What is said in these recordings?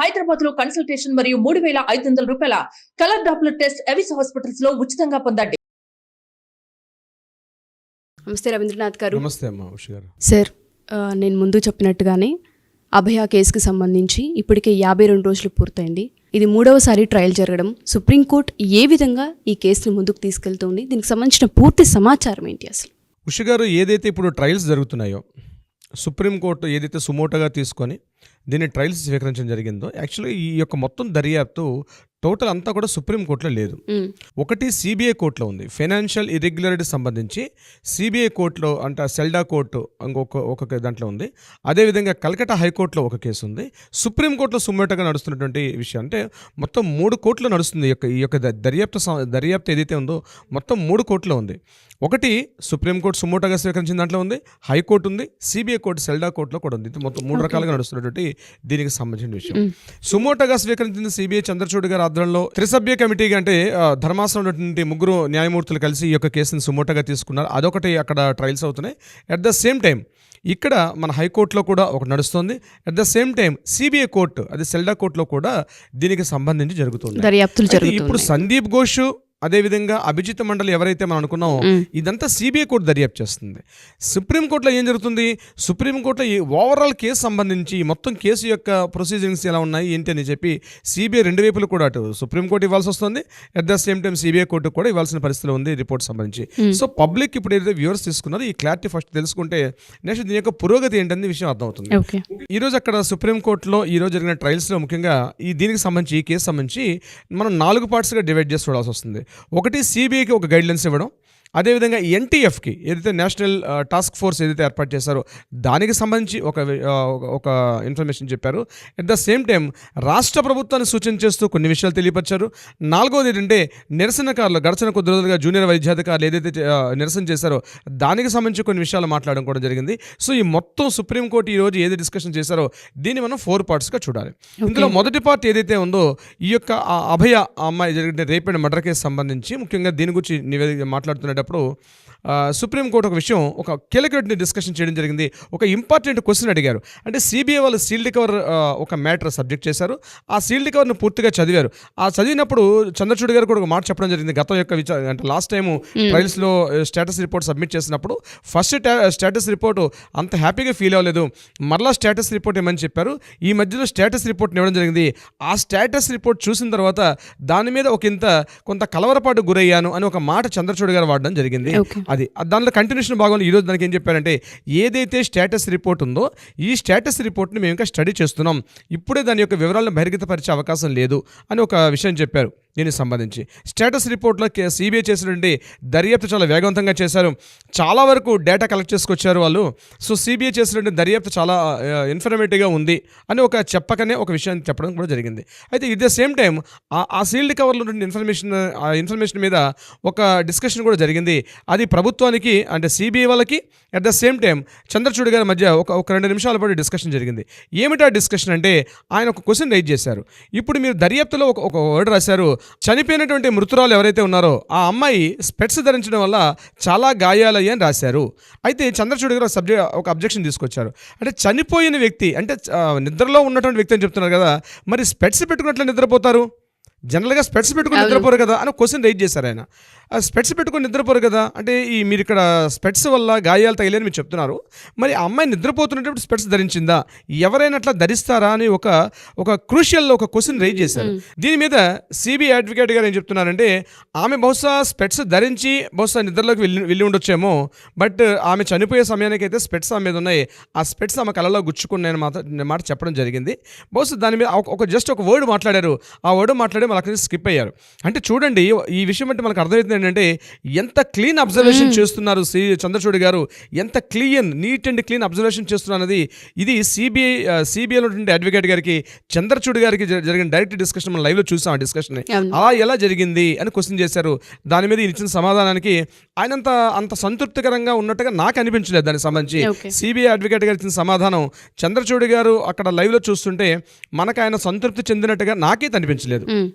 హైదరాబాద్ లో కన్సల్టేషన్ మరియు 3,500 రూపాయల colour Doppler test Avis hospitals లో ఉచితంగా పొందండి. నమస్తే రవీంద్రనాథ్ గారు. నమస్తే అమ్మా ఉష గారు. సార్, నేను ముందు చెప్పినట్టుగానే అభయ కేసుకి సంబంధించి ఇప్పటికే 52 రోజులు పూర్తయింది. ఇది 3వసారి ట్రయల్ జరగడం. సుప్రీంకోర్టు ఏ విధంగా ఈ కేసుని ముందుకు తీసుకెళ్తుంది, దీనికి సంబంధించిన పూర్తి సమాచారం ఏంటి అసలు? ఉష గారు, ఏదైతే ఇప్పుడు ట్రయల్స్ జరుగుతున్నాయో సుప్రీంకోర్టు ఏదైతే సుమోటోగా తీసుకొని దీన్ని ట్రయల్స్ స్వీకరించడం జరిగిందో, యాక్చువల్గా ఈ యొక్క మొత్తం దర్యాప్తు టోటల్ అంతా కూడా సుప్రీంకోర్టులో లేదు. ఒకటి సిబిఐ కోర్టులో ఉంది. ఫైనాన్షియల్ ఇర్రెగ్యులారిటీ సంబంధించి సిబిఐ కోర్టులో అంటే సెల్డా కోర్టు ఒక దాంట్లో ఉంది. అదేవిధంగా కలకత్తా హైకోర్టులో ఒక కేసు ఉంది. సుప్రీంకోర్టులో సుమోటోగా నడుస్తున్నటువంటి విషయం అంటే మొత్తం 3 కోర్టులో నడుస్తుంది. ఈ యొక్క దర్యాప్తు ఏదైతే ఉందో మొత్తం 3 కోర్టులో ఉంది. ఒకటి సుప్రీంకోర్టు సుమోటోగా స్వీకరించిన దాంట్లో ఉంది, హైకోర్టు ఉంది, సిబిఐ కోర్టు సెల్డా కోర్టులో కూడా ఉంది. మొత్తం 3 రకాలుగా నడుస్తున్నటువంటి దీనికి సంబంధించిన విషయం. సుమోటోగా స్వీకరించిన సిబిఐ చంద్రచూడ్ గారి ఆధ్వర్యంలో త్రిసభ్య కమిటీగా అంటే ధర్మాసనం ఉన్నటువంటి 3 న్యాయమూర్తులు కలిసి ఈ యొక్క కేసును సుమోటోగా తీసుకున్నారు. అదొకటి అక్కడ ట్రయల్స్ అవుతున్నాయి. అట్ ద సేమ్ టైం ఇక్కడ మన హైకోర్టులో కూడా ఒకటి నడుస్తుంది. At the same time CBI court అది సెల్డా కోర్టులో కూడా దీనికి సంబంధించి జరుగుతుంది. ఇప్పుడు సందీప్ ఘోష్ అదేవిధంగా అభిజిత్ మండలి ఎవరైతే మనం అనుకున్నామో ఇదంతా సిబిఐ కోర్టు దర్యాప్తు చేస్తుంది. సుప్రీంకోర్టులో ఏం జరుగుతుంది? సుప్రీంకోర్టులో ఈ ఓవరాల్ కేసు సంబంధించి మొత్తం కేసు యొక్క ప్రొసీజరింగ్స్ ఎలా ఉన్నాయి ఏంటి అని చెప్పి సిబిఐ 2 వైపులు కూడా అటు సుప్రీంకోర్టు ఇవ్వాల్సి వస్తుంది. At the same time CBI court కూడా ఇవ్వాల్సిన పరిస్థితిలో ఉంది రిపోర్ట్ సంబంధించి. సో పబ్లిక్ ఇప్పుడు ఏదైతే వ్యూవర్స్ తీసుకున్నారో ఈ క్లారిటీ ఫస్ట్ తెలుసుకుంటే నెక్స్ట్ దీని యొక్క పురోగతి ఏంటనే విషయం అర్థమవుతుంది. ఈ రోజు అక్కడ సుప్రీంకోర్టులో ఈ రోజు జరిగిన ట్రయల్స్లో ముఖ్యంగా దీనికి సంబంధించి ఈ కేసు సంబంధించి మనం 4 పార్ట్స్గా డివైడ్ చేసి చూడాల్సి వస్తుంది. ఒకటి సిబిఐకి ఒక గైడ్లైన్స్ ఇవ్వడం, అదేవిధంగా ఎన్టీఎఫ్కి ఏదైతే నేషనల్ టాస్క్ ఫోర్స్ ఏదైతే ఏర్పాటు చేశారో దానికి సంబంధించి ఒక ఇన్ఫర్మేషన్ చెప్పారు. అట్ ద సేమ్ టైం రాష్ట్ర ప్రభుత్వాన్ని సూచన చేస్తూ కొన్ని విషయాలు తెలియపరిచారు. 4వది ఏంటంటే నిరసనకారులు గడిచిన కొద్ది రోజులుగా జూనియర్ వైద్యాధికారులు ఏదైతే నిరసన చేశారో దానికి సంబంధించి కొన్ని విషయాలు మాట్లాడడం కూడా జరిగింది. సో ఈ మొత్తం సుప్రీంకోర్టు ఈరోజు ఏది డిస్కషన్ చేశారో దీన్ని మనం 4 పార్ట్స్గా చూడాలి. ఇందులో మొదటి పార్ట్ ఏదైతే ఉందో ఈ యొక్క అభయ అమ్మాయి జరిగిన రేప్ అండ్ మర్డర్ కేసు సంబంధించి ముఖ్యంగా దీని గురించి మాట్లాడుతున్నప్పుడు సుప్రీంకోర్టు ఒక విషయం ఒక కీలకమైన డిస్కషన్ చేయడం జరిగింది. ఒక ఇంపార్టెంట్ క్వశ్చన్ అడిగారు. అంటే సిబిఐ వాళ్ళు సీల్డ్ కవర్ ఒక మ్యాటర్ సబ్జెక్ట్ చేశారు. ఆ సీల్డ్ కవర్ను పూర్తిగా చదివారు. ఆ చదివినప్పుడు చంద్రచూడ్ గారు కూడా ఒక మాట చెప్పడం జరిగింది. గతం యొక్క అంటే లాస్ట్ టైము ట్రయల్స్లో స్టేటస్ రిపోర్ట్ సబ్మిట్ చేసినప్పుడు ఫస్ట్ స్టేటస్ రిపోర్టు అంత హ్యాపీగా ఫీల్ అవ్వలేదు, మరలా స్టేటస్ రిపోర్ట్ ఏమని చెప్పారు. ఈ మధ్యలో స్టేటస్ రిపోర్ట్ ఇవ్వడం జరిగింది. ఆ స్టేటస్ రిపోర్ట్ చూసిన తర్వాత దాని మీద కొంత కలవరపాటు గురయ్యాను అని ఒక మాట చంద్రచూడ్ గారు వాడడం జరిగింది. అది దానిలో కంటిన్యూషన్ భాగంలో ఈరోజు దానికి ఏం చెప్పారంటే ఏదైతే స్టేటస్ రిపోర్ట్ ఉందో ఈ స్టేటస్ రిపోర్ట్ని మేము ఇంకా స్టడీ చేస్తున్నాం, ఇప్పుడే దాని యొక్క వివరాలను బహిర్గతపరిచే అవకాశం లేదు అని ఒక విషయం చెప్పారు. దీనికి సంబంధించి స్టేటస్ రిపోర్ట్లో సిబిఐ చేసినటువంటి దర్యాప్తు చాలా వేగవంతంగా చేశారు. చాలా వరకు డేటా కలెక్ట్ చేసుకొచ్చారు వాళ్ళు. సో సిబిఐ చేసినటువంటి దర్యాప్తు చాలా ఇన్ఫర్మేటివ్గా ఉంది అని ఒక చెప్పకనే ఒక విషయాన్ని చెప్పడం కూడా జరిగింది. అయితే ఇట్ ద సేమ్ టైం ఆ సీల్డ్ కవర్లో ఉన్న ఇన్ఫర్మేషన్ మీద ఒక డిస్కషన్ కూడా జరిగింది. అది ప్రభుత్వానికి అంటే సిబిఐ వాళ్ళకి at the same time Chandrachud గారి మధ్య ఒక 2 నిమిషాల పాటు డిస్కషన్ జరిగింది. ఏమిటా డిస్కషన్ అంటే ఆయన ఒక క్వశ్చన్ రైజ్ చేశారు. ఇప్పుడు మీరు దర్యాప్తులో ఒక వర్డ్ రాశారు, చనిపోయినటువంటి మృతురాలు ఎవరైతే ఉన్నారో ఆ అమ్మాయి స్పెట్స్ ధరించడం వల్ల చాలా గాయాలయ్యాయి అని రాశారు. అయితే చంద్రచూడ్ గారు ఒక అబ్జెక్షన్ తీసుకొచ్చారు. అంటే చనిపోయిన వ్యక్తి అంటే నిద్రలో ఉన్నటువంటి వ్యక్తి అని చెప్తున్నారు కదా, మరి స్పెట్స్ పెట్టుకున్నట్లు నిద్రపోతారు, జనరల్గా స్పెట్స్ పెట్టుకుని నిద్రపోరు కదా అని క్వశ్చన్ రైజ్ చేశారు ఆయన. స్పెట్స్ పెట్టుకుని నిద్రపోరు కదా అంటే మీరు ఇక్కడ స్పెట్స్ వల్ల గాయాలు తగిలేని మీరు చెప్తున్నారు, మరి ఆ అమ్మాయి నిద్రపోతున్నప్పుడు స్పెట్స్ ధరించిందా, ఎవరైనా అట్లా ధరిస్తారా అని ఒక క్రూషియల్ ఒక క్వశ్చన్ రైజ్ చేశారు. దీని మీద సిబిఐ అడ్వకేట్ గారు ఏం చెప్తున్నారంటే ఆమె బహుశా స్పెట్స్ ధరించి బహుశా నిద్రలోకి వెళ్ళి ఉండొచ్చేమో, బట్ ఆమె చనిపోయే సమయానికి అయితే స్పెట్స్ ఆమె మీద ఉన్నాయి, ఆ స్పెట్స్ ఆమె కళ్ళలో గుచ్చుకున్నాయని మాట చెప్పడం జరిగింది. బహుశా దాని మీద జస్ట్ ఒక వర్డ్ మాట్లాడారు. ఆ వర్డ్ మాట్లాడి మనకు స్కిప్ అయ్యారు. అంటే చూడండి ఈ విషయం అంటే మనకు అర్థమవుతుంది ఏంటంటే ఎంత క్లీన్ అబ్జర్వేషన్ చేస్తున్నారు చంద్రచూడ్ గారు, ఎంత నీట్ అండ్ క్లీన్ అబ్జర్వేషన్ చేస్తున్నది. ఇది సిబిఐలో అడ్వకేట్ గారికి చంద్రచూడ్ గారికి జరిగిన డైరెక్ట్ డిస్కషన్ మనం లైవ్లో చూసాం. ఆ డిస్కషన్ అలా ఎలా జరిగింది అని క్వశ్చన్ చేశారు. దాని మీద ఇచ్చిన సమాధానానికి ఆయన అంత సంతృప్తికరంగా ఉన్నట్టుగా నాకు అనిపించలేదు. దానికి సంబంధించి సిబిఐ అడ్వకేట్ గారు ఇచ్చిన సమాధానం చంద్రచూడ్ గారు అక్కడ లైవ్లో చూస్తుంటే మనకు ఆయన సంతృప్తి చెందినట్టుగా నాకైతే అనిపించలేదు.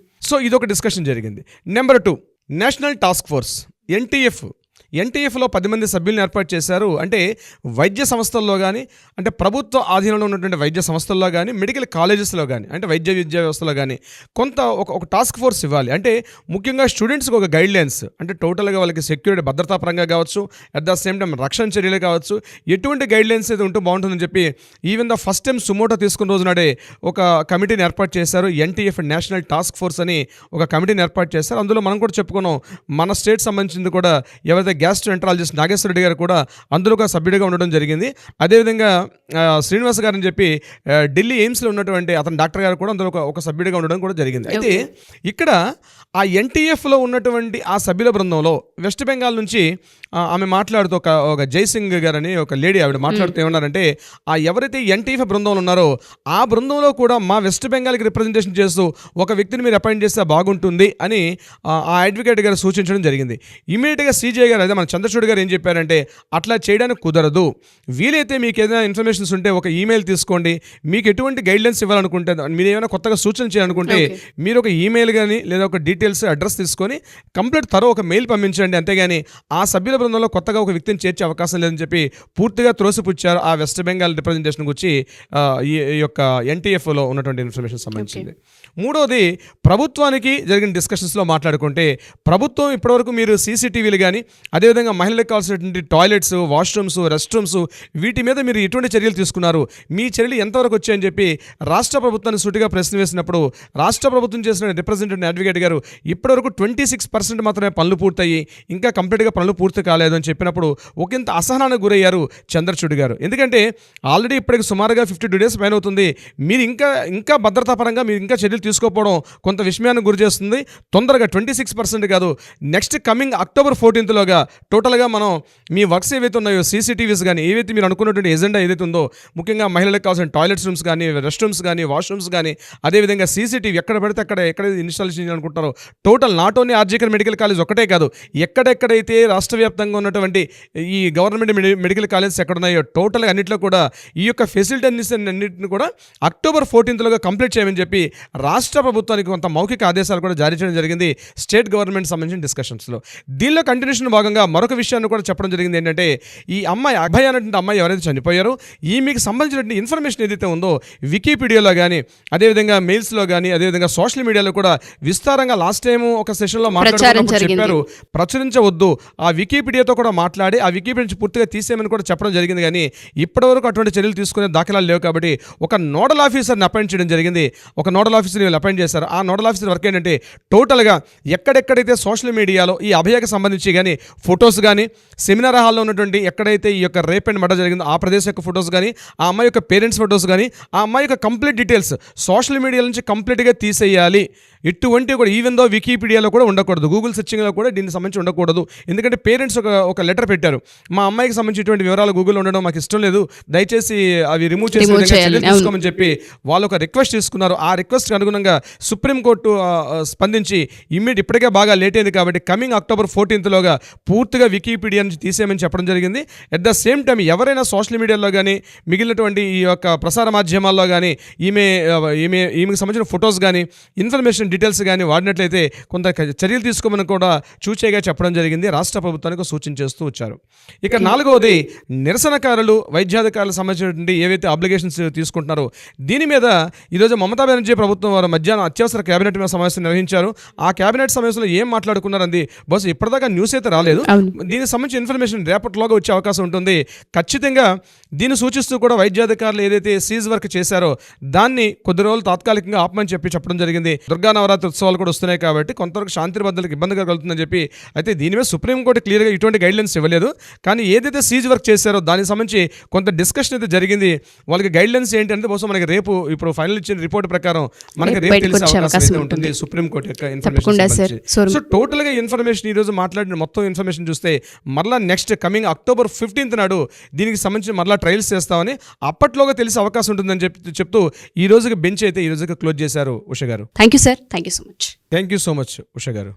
సో ఇదొక డిస్కషన్ జరిగింది. Number 2 national task force NTF ఎన్టీఎఫ్లో 10 మంది సభ్యులను ఏర్పాటు చేశారు. అంటే వైద్య సంస్థల్లో కానీ, అంటే ప్రభుత్వ ఆధీనంలో ఉన్నటువంటి వైద్య సంస్థల్లో కానీ, మెడికల్ కాలేజెస్లో కానీ, అంటే వైద్య విద్యా వ్యవస్థలో కానీ కొంత ఒక టాస్క్ ఫోర్స్ ఇవ్వాలి. అంటే ముఖ్యంగా స్టూడెంట్స్కి ఒక గైడ్లైన్స్, అంటే టోటల్గా వాళ్ళకి సెక్యూరిటీ భద్రతాపరంగా కావచ్చు, అట్ ద సేమ్ టైం రక్షణ చర్యలు కావచ్చు, ఎటువంటి గైడ్లైన్స్ అయితే ఉంటూ బాగుంటుందని చెప్పి even the first time suo motu తీసుకున్న రోజు నాడే ఒక కమిటీని ఏర్పాటు చేశారు. ఎన్టీఎఫ్ నేషనల్ టాస్క్ ఫోర్స్ అని ఒక కమిటీని ఏర్పాటు చేశారు. అందులో మనం కూడా చెప్పుకున్నాం, మన స్టేట్ సంబంధించింది కూడా ఎవరైతే గ్యాస్ట్రోఎంటరాలజిస్ట్ నాగేశ్వర రెడ్డి గారు కూడా అందులో ఒక సభ్యుడిగా ఉండడం జరిగింది. అదేవిధంగా శ్రీనివాస్ గారు అని చెప్పి ఢిల్లీ ఎయిమ్స్లో ఉన్నటువంటి అతని డాక్టర్ గారు కూడా అందులో ఒక సభ్యుడిగా ఉండడం కూడా జరిగింది. అయితే ఇక్కడ ఆ ఎన్టీఎఫ్లో ఉన్నటువంటి ఆ సభ్యుల బృందంలో వెస్ట్ బెంగాల్ నుంచి ఆమె మాట్లాడుతూ ఒక జైసింగ్ గారని ఒక లేడీ ఆవిడ మాట్లాడుతూ ఏమన్నారంటే, ఆ ఎవరైతే ఎన్టీఎఫ్ బృందంలో ఉన్నారో ఆ బృందంలో కూడా మా వెస్ట్ బెంగాల్కి రిప్రజెంటేషన్ చేస్తూ ఒక వ్యక్తిని మీరు అపాయింట్ చేస్తే బాగుంటుంది అని ఆ అడ్వకేట్ గారు సూచించడం జరిగింది. ఇమీడియట్గా సీజే గారు, అదే మన చంద్రచూడ్ గారు ఏం చెప్పారంటే, అట్లా చేయడానికి కుదరదు, వీలైతే మీకు ఏదైనా ఇన్ఫర్మేషన్స్ ఉంటే ఒక ఈమెయిల్ తీసుకోండి, మీకు ఎటువంటి గైడ్లైన్స్ ఇవ్వాలనుకుంటే, మీరు ఏమైనా కొత్తగా సూచన చేయాలనుకుంటే మీరు ఒక ఈమెయిల్ కానీ లేదా ఒక డీటెయిల్స్ అడ్రస్ తీసుకొని కంప్లీట్ ఒక మెయిల్ పంపించండి, అంతేగాని ఆ సభ్యుల బృందంలో కొత్తగా ఒక వ్యక్తిని చేర్చే అవకాశం లేదని చెప్పి పూర్తిగా త్రోసిపుచ్చారు ఆ వెస్ట్ బెంగాల్ రిప్రజెంటేషన్ గురించి ఈ యొక్క ఎన్టీఎఫ్లో ఉన్నటువంటి ఇన్ఫర్మేషన్ సంబంధించింది. మూడోది, ప్రభుత్వానికి జరిగిన డిస్కషన్స్లో మాట్లాడుకుంటే, ప్రభుత్వం ఇప్పటివరకు మీరు సీసీటీవీలు కానీ, అదేవిధంగా మహిళలకు కావాల్సినటువంటి టాయిలెట్స్, వాష్రూమ్స్, రెస్ట్ రూమ్స్, వీటి మీద మీరు ఎటువంటి చర్యలు తీసుకున్నారు, మీ చర్యలు ఎంతవరకు వచ్చాయని చెప్పి రాష్ట్ర ప్రభుత్వాన్ని సూటిగా ప్రశ్న వేసినప్పుడు రాష్ట్ర ప్రభుత్వం చేసిన రిప్రజెంటేటివ్ అడ్వకేట్ గారు ఇప్పటివరకు 26% మాత్రమే పనులు పూర్తయ్యి ఇంకా కంప్లీట్గా పనులు పూర్తి కాలేదు అని చెప్పినప్పుడు ఒకంత అసహనానికి గురయ్యారు చంద్రచూడ్ గారు. ఎందుకంటే ఆల్రెడీ ఇప్పటికి సుమారుగా 52 days పైన అవుతుంది, మీరు ఇంకా భద్రతాపరంగా మీరు ఇంకా చర్యలు తీసుకోకపోవడం కొంత విస్మయానికి గురి చేస్తుంది. తొందరగా 26% కాదు, నెక్స్ట్ కమింగ్ October 14th టోటల్గా మనం మీ వర్క్స్ ఏవైతే ఉన్నాయో, సీసీటీవీస్ కానీ, ఏవైతే మీరు అనుకున్నటువంటి ఎజెండా ఏదైతే ఉందో, ముఖ్యంగా మహిళలకు కావాల్సిన టాయిలెట్స్ రూమ్స్ కానీ, రెస్ట్ రూమ్స్ కానీ, వాష్రూమ్స్ కానీ, అదేవిధంగా సీసీటీవీ ఎక్కడ పడితే ఎక్కడ ఇన్స్టాల్ చేయాలనుకుంటారో, total not only R G Kar medical college ఒకటే కాదు, ఎక్కడెక్కడైతే రాష్ట్ర వ్యాప్తంగా ఉన్నటువంటి ఈ గవర్నమెంట్ మెడికల్ కాలేజెస్ ఎక్కడ ఉన్నాయో టోటల్గా అన్నింటిలో కూడా ఈ యొక్క ఫెసిలిటీస్ అన్నింటిని కూడా October 14th కంప్లీట్ చేయమని చెప్పి రాష్ట్ర ప్రభుత్వానికి కొంత మౌఖిక ఆదేశాలు కూడా జారీ చేయడం జరిగింది స్టేట్ గవర్నమెంట్ సంబంధించిన డిస్కషన్స్లో. దీనిలో కంటిన్యూషన్ భాగంగా మరొక విషయాన్ని కూడా చెప్పడం జరిగింది. ఏంటంటే, ఈ అమ్మాయి అభయ అనేటువంటి అమ్మాయి ఎవరైతే చనిపోయారో ఈమెకి సంబంధించినటువంటి ఇన్ఫర్మేషన్ ఏదైతే ఉందో వికీపీడియాలో కానీ, అదేవిధంగా మెయిల్స్లో కానీ, అదేవిధంగా సోషల్ మీడియాలో కూడా విస్తారంగా లాస్ట్ టైం ఒక సెషన్లో మాట్లాడుతున్నప్పుడు చెప్పారు, ప్రచురించవద్దు, ఆ వికీపీడియాతో కూడా మాట్లాడి ఆ వికీపీడియా నుంచి పూర్తిగా తీసేయమని కూడా చెప్పడం జరిగింది. కానీ ఇప్పటివరకు అటువంటి చర్యలు తీసుకునే దాఖలాలు లేవు. కాబట్టి ఒక నోడల్ ఆఫీసర్ని అపాయింట్ చేయడం జరిగింది. ఒక నోడల్ ఆఫీసర్ని వీళ్ళు అపాయింట్ చేశారు. ఆ నోడల్ ఆఫీసర్ వర్క్ ఏంటంటే, టోటల్గా ఎక్కడెక్కడైతే సోషల్ మీడియాలో ఈ అభయకి సంబంధించి కానీ ఫొటోస్ కానీ, సెమినార్ హాల్లో ఉన్నటువంటి ఎక్కడైతే ఈ యొక్క రేప్ అండ్ మర్డర్ జరిగిందో ఆ ప్రదేశం యొక్క ఫొటోస్ కానీ, ఆ అమ్మాయి యొక్క పేరెంట్స్ ఫొటోస్ కానీ, ఆ అమ్మాయి యొక్క కంప్లీట్ డీటెయిల్స్ సోషల్ మీడియా నుంచి కంప్లీట్గా తీసేయాలి. ఎటువంటి కూడా ఈవెన్ దో వికీపీడియాలో కూడా ఉండకూడదు, గూగుల్ సెర్చింగ్లో కూడా దీనికి సంబంధించి ఉండకూడదు. ఎందుకంటే పేరెంట్స్ ఒక లెటర్ పెట్టారు, మా అమ్మాయికి సంబంధించి ఇటువంటి వివరాలు గూగుల్లో ఉండడం మాకు ఇష్టం లేదు, దయచేసి అవి రిమూవ్ తీసుకోమని చెప్పి వాళ్ళు ఒక రిక్వెస్ట్ తీసుకున్నారు. ఆ రిక్వెస్ట్కి అనుగుణంగా సుప్రీంకోర్టు స్పందించి ఇప్పటికే బాగా లేట్ అయింది కాబట్టి కమింగ్ October 14th పూర్తిగా వికీపీడియా నుంచి తీసేయమని చెప్పడం జరిగింది. అట్ ద సేమ్ టైం ఎవరైనా సోషల్ మీడియాలో కానీ, మిగిలినటువంటి ఈ యొక్క ప్రసార మాధ్యమాల్లో కానీ ఈమెకి సంబంధించిన ఫొటోస్ కానీ, ఇన్ఫర్మేషన్ డీటెయిల్స్ కానీ వాడినట్లయితే కొంత చర్యలు తీసుకోమని కూడా చూచేగా చెప్పడం జరిగింది. రాష్ట్ర ప్రభుత్వానికి సూచన చేస్తూ వచ్చారు. ఇక 4వది, నిరసనకారులు, వైద్యాధికారులకు సంబంధించినటువంటి ఏవైతే అబ్లిగేషన్స్ తీసుకుంటున్నారో దీని మీద ఈరోజు మమతా బెనర్జీ ప్రభుత్వం వారు మధ్యాహ్నం అత్యవసర కేబినెట్ సమావేశం నిర్వహించారు. ఆ కేబినెట్ సమావేశంలో ఏం మాట్లాడుకున్నారంది బహుశా ఇప్పటిదాకా న్యూస్ అయితే రాలేదు. దీనికి సంబంధించిన ఇన్ఫర్మేషన్ రేపటిలోగా వచ్చే అవకాశం ఉంటుంది. ఖచ్చితంగా దీన్ని సూచిస్తూ కూడా వైద్యాధికారులు ఏదైతే సీజ్ వర్క్ చేశారో దాన్ని కొద్ది రోజులు తాత్కాలికంగా ఆపమని చెప్పడం జరిగింది. దుర్గా నవరాత్రి ఉత్సవాలు కూడా వస్తున్నాయి కాబట్టి కొంతవరకు శాంతి భద్రతలకు ఇబ్బందిగా కలుగుతుందని చెప్పి, అయితే దీని మీద సుప్రీంకోర్టు క్లియర్గా ఇటువంటి గైడ్లైన్స్ ఇవ్వలేదు. కానీ ఏదైతే సీజ్ వర్క్ చేశారో దానికి సంబంధించి కొంత డిస్కషన్ అయితే జరిగింది. వాళ్ళకి గైడ్లైన్స్ ఏంటి అంటే బహుశా మనకి రేపు ఇప్పుడు ఫైనల్ ఇచ్చిన రిపోర్ట్ ప్రకారం మనకి రేపు తెలిసే అవకాశం ఉంటుంది సుప్రీంకోర్టు యొక్క ఇన్ఫర్మేషన్. సో టోటల్గా ఇన్ఫర్మేషన్ ఈ రోజు మాట్లాడిన మొత్తం ఇన్ఫర్మేషన్ చూస్తే మరలా నెక్స్ట్ కమింగ్ October 15th నాడు దీనికి సంబంధించి మరలా ట్రయల్స్ చేస్తామని అప్పట్లోగా తెలిసే అవకాశం ఉంటుందని చెప్తూ ఈ రోజుకి బెంచ్ అయితే ఈ రోజుకి క్లోజ్ చేశారు. ఉష గారు, thank you sir, thank you so much. Thank you so much Usha గారు.